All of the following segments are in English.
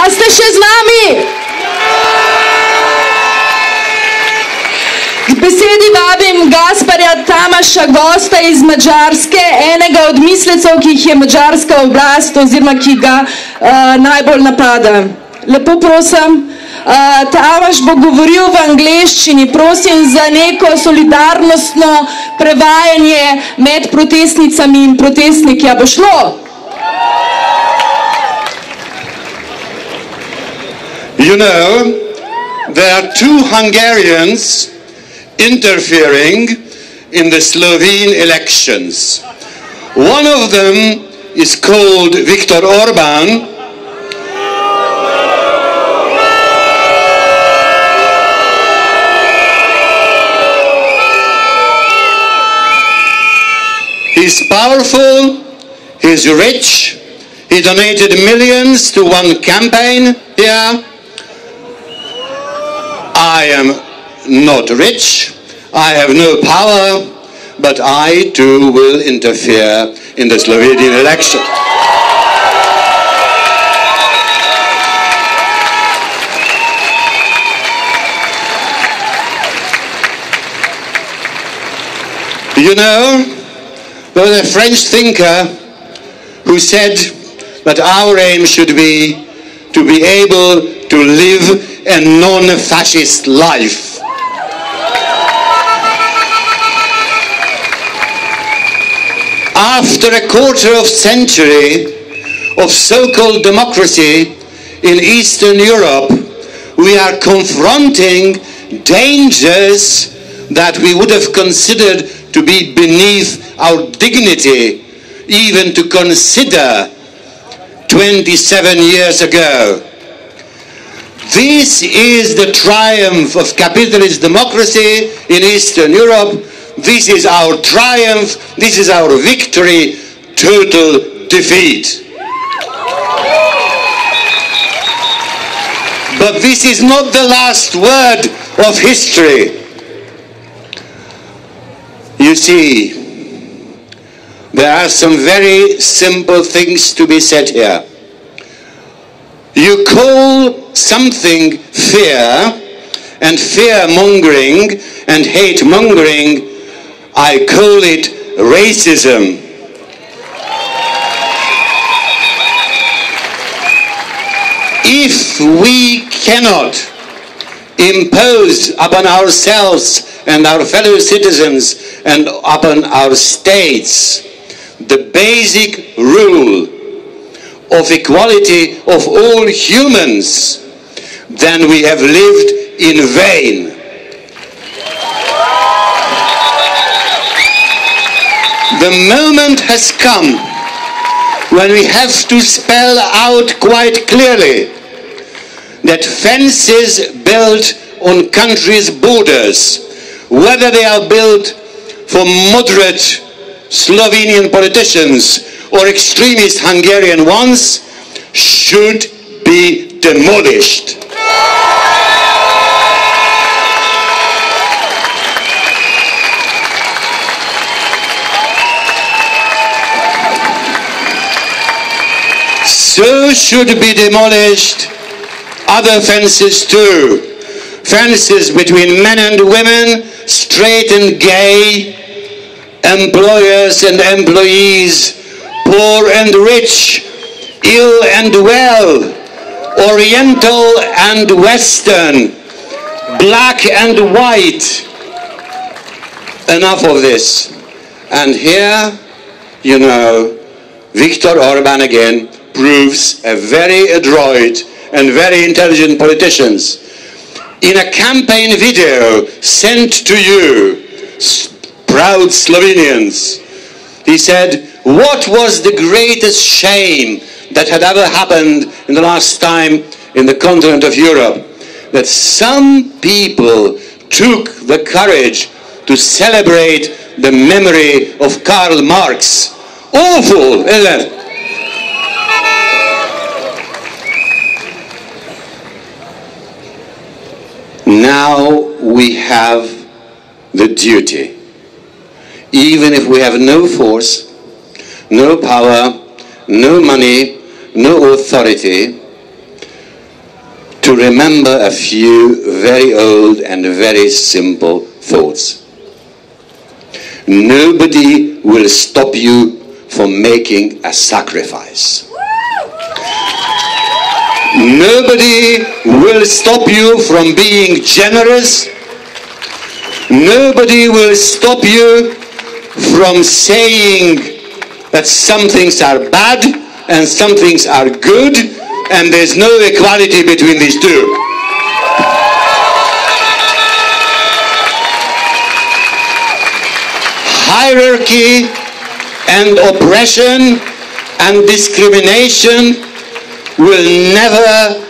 A ste še z nami? K besedi vabim Gásparja Tamáša, gosta iz Mađarske, enega od mislecev, ki jih je mađarska oblast oziroma ki ga najbolj napada. Lepo prosim, Tamáš bo govoril v angleščini, prosim za neko solidarnostno prevajanje med protestnicami in protestniki. A bo šlo? You know, there are two Hungarians interfering in the Slovene elections. One of them is called Viktor Orbán. He's powerful, he's rich, he donated millions to one campaign here. I am not rich, I have no power, but I too will interfere in the Slovenian election. You know, there was a French thinker who said that our aim should be to be able to live a non-fascist life. After a quarter of century of so-called democracy in Eastern Europe, we are confronting dangers that we would have considered to be beneath our dignity, even to consider 27 years ago. This is the triumph of capitalist democracy in Eastern Europe. This is our triumph, this is our victory, total defeat. But this is not the last word of history. You see, there are some very simple things to be said here. You call something fear, and fear-mongering and hate-mongering, I call it racism. If we cannot impose upon ourselves and our fellow citizens and upon our states the basic rule of equality of all humans, then we have lived in vain. The moment has come when we have to spell out quite clearly that fences built on countries' borders, whether they are built for moderate Slovenian politicians or extremist Hungarian ones, should be demolished. So should be demolished other fences too. Fences between men and women, straight and gay, employers and employees, poor and rich, ill and well, oriental and western, black and white. Enough of this. And here, you know, Viktor Orbán again proves a very adroit and very intelligent politician. In a campaign video sent to you, proud Slovenians, he said, what was the greatest shame that had ever happened in the last time in the continent of Europe? That some people took the courage to celebrate the memory of Karl Marx. Awful, isn't it? Now we have the duty, even if we have no force, no power, no money, no authority, to remember a few very old and very simple thoughts. Nobody will stop you from making a sacrifice. Nobody will stop you from being generous. Nobody will stop you from saying that some things are bad and some things are good, and there's no equality between these two. Hierarchy and oppression and discrimination will never,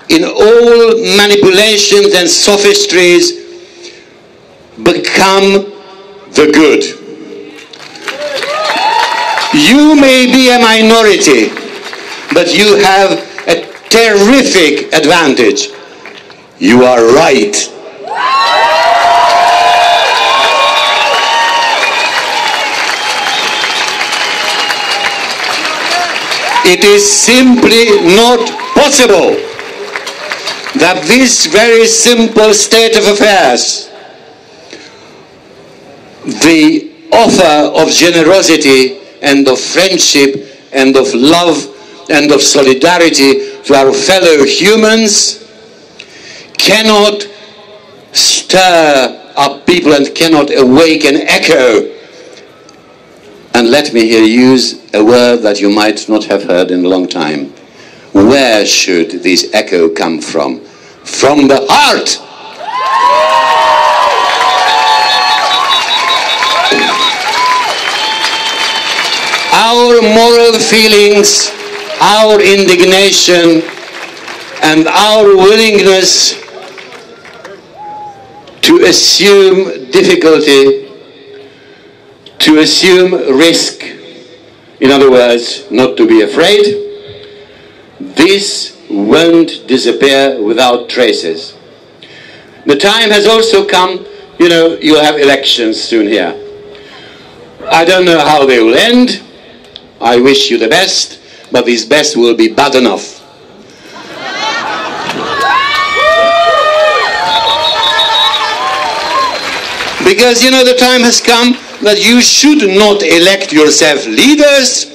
in all manipulations and sophistries, become the good. You may be a minority, but you have a terrific advantage. You are right. It is simply not possible that this very simple state of affairs, the offer of generosity and of friendship and of love and of solidarity to our fellow humans, cannot stir up people and cannot awaken echo. And let me here use a word that you might not have heard in a long time. Where should this echo come from? From the heart. Our moral feelings, our indignation, and our willingness to assume difficulty, to assume risk, in other words, not to be afraid, this won't disappear without traces. The time has also come, you know, you'll have elections soon here. I don't know how they will end. I wish you the best, but this best will be bad enough. Because, you know, the time has come that you should not elect yourself leaders,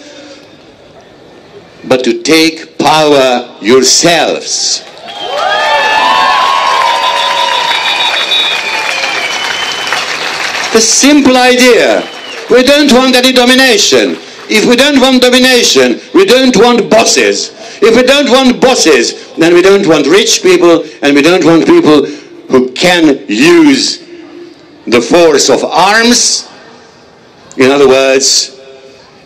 but to take power yourselves. The simple idea. We don't want any domination. If we don't want domination, we don't want bosses. If we don't want bosses, then we don't want rich people, and we don't want people who can use the force of arms. In other words,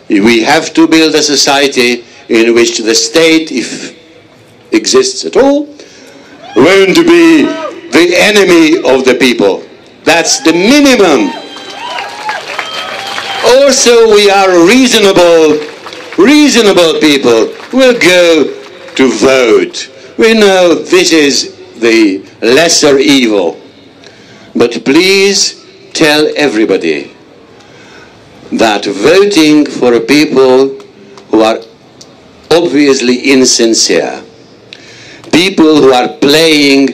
we have to build a society in which the state, if exists at all, won't be the enemy of the people. That's the minimum. Also, we are reasonable people. We'll go to vote. We know this is the lesser evil. But please tell everybody that voting for people who are obviously insincere, people who are playing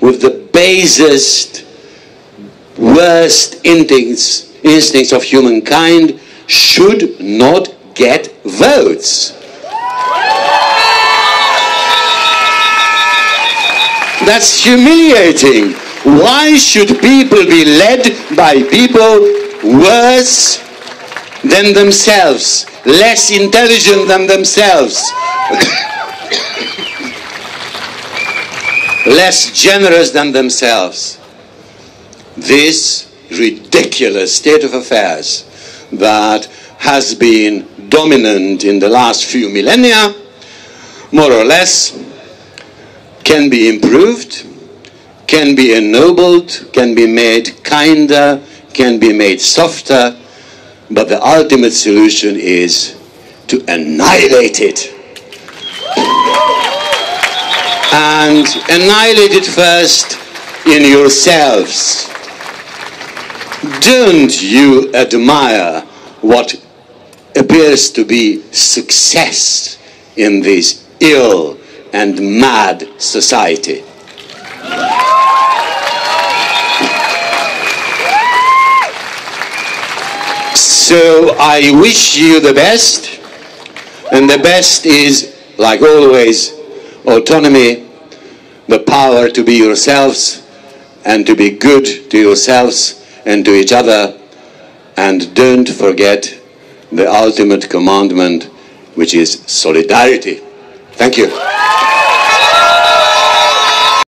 with the basest, worst instincts of humankind, should not get votes. That's humiliating. Why should people be led by people worse than themselves, less intelligent than themselves, less generous than themselves? This ridiculous state of affairs that has been dominant in the last few millennia, more or less, can be improved, can be ennobled, can be made kinder, can be made softer, but the ultimate solution is to annihilate it. And annihilate it first in yourselves. Don't you admire what appears to be success in this ill and mad society. So I wish you the best, and the best is, like always, autonomy, the power to be yourselves and to be good to yourselves and to each other, and don't forget the ultimate commandment, which is solidarity. Thank you.